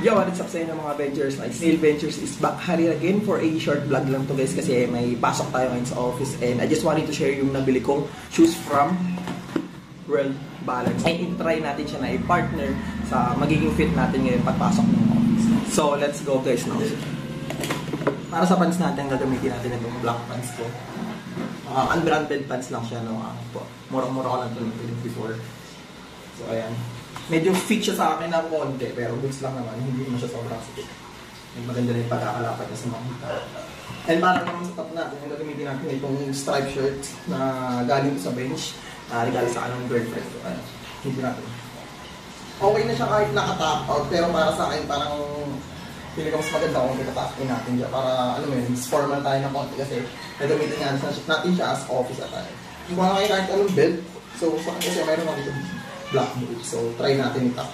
Yo, what's up sa inyo mga Ventures? Snail Ventures is back here again for a short vlog lang to guys kasi may pasok tayo ngayon sa office and I just wanted to share yung nabili kong shoes from World Balance. And try natin siya na i-partner sa magiging fit natin ngayon pagpasok ng office. So, let's go guys now. Para sa pants natin, gagamitin natin itong black pants ko. Unbranded pants lang siya, no? Murang-mura ko lang ito before. So, ayan. Medyo fit siya sa akin ng konti, pero goods lang naman, hindi naman siya sobrang fit. Maganda na yung pagkakalapad niya sa mga kita. And para naman sa top natin, yung gagamitin natin itong striped shirt na galing sa bench, regalo sa anong girlfriend ko. Hindi natin. Okay na siya kahit naka-top out, pero para sa akin, parang pili ko mas maganda kung kita-top-in natin siya para, ano mo yun, formal tayo ng konti kasi gagamitin natin siya as office attire. Kung mga kayo kahit anong belt, so sa kasi mayroon ako dito black boot. So, try natin ito.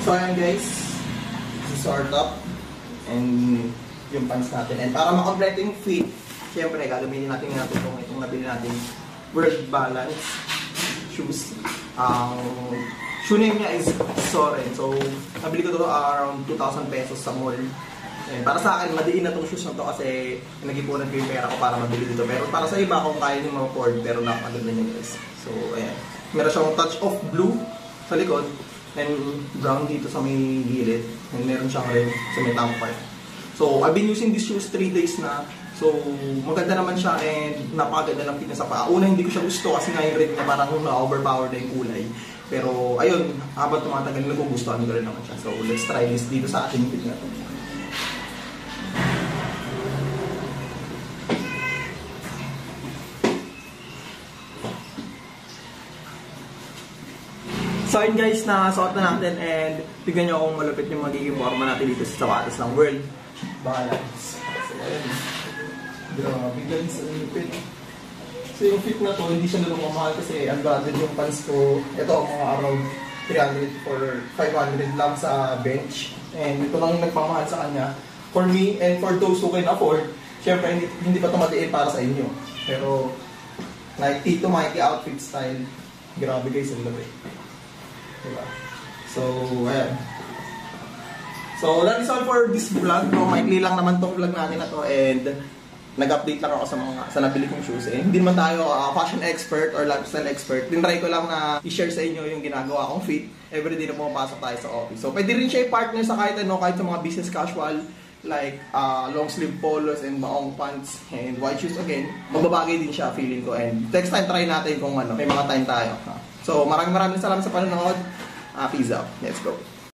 So, ayan guys. This is our top. And yung pants natin. And para makompleto yung fit, syempre, gagamitin natin itong nabili natin World Balance shoes. Shoe name niya is Soren. So, nabili ko ito around 2,000 pesos sa mall. And para sa akin, madiin na itong shoes na ito kasi nag-ipunan ko yung pera ko para mabili dito. Pero para sa iba, kung kaya nyo ma-afford, pero napaganda niya guys. So, ayan. Meron siyang touch of blue sa likod and brown dito sa may gilid. And meron siyang red sa may tongue part. So, I've been using these shoes 3 days na. So, maganda naman siya and napakaganda ng fit niya sa paa. Una, hindi ko siya gusto kasi nga yung red niya parang na-overpower na yung kulay. Pero, ayun, habang tumatagal, nagugustuhan ko rin naman siya. So, let's try this dito sa ating fit na ito. So, yun guys, nakasuot na natin and tignan nyo kung malupit yung magiging forma natin dito sa sapatos ng World Balance. So, ayun. Grabe guys, ang lupit. So yung fit na to, hindi siya nalong mamahal kasi unbranded yung pants ko. Ito mga around 300 or 500 lang sa bench. And ito lang yung nagpamahal sa kanya. For me and for those who can afford, syempre hindi pa tumadiin para sa inyo. Pero like Tito Mikey outfit style, grabe guys, ang lupit. Diba? So, ayan. So that is all for this vlog. No, maikli lang naman tong vlog natin na to and nag-update lang ako sa nabili kong shoes. Eh, hindi naman tayo fashion expert or lifestyle expert. Tinry ko lang na i-share sa inyo yung ginagawa kong fit everyday na pumapasok tayo sa office. So, pwede rin siya i-partner sa kahit ano, kahit sa mga business casual like long sleeve polos and maong pants and white shoes again. Magbabagay din siya, feeling ko. And next time, try natin kung ano, may mga time tayo. So, maraming salamat sa panonood. Peace out. Let's go.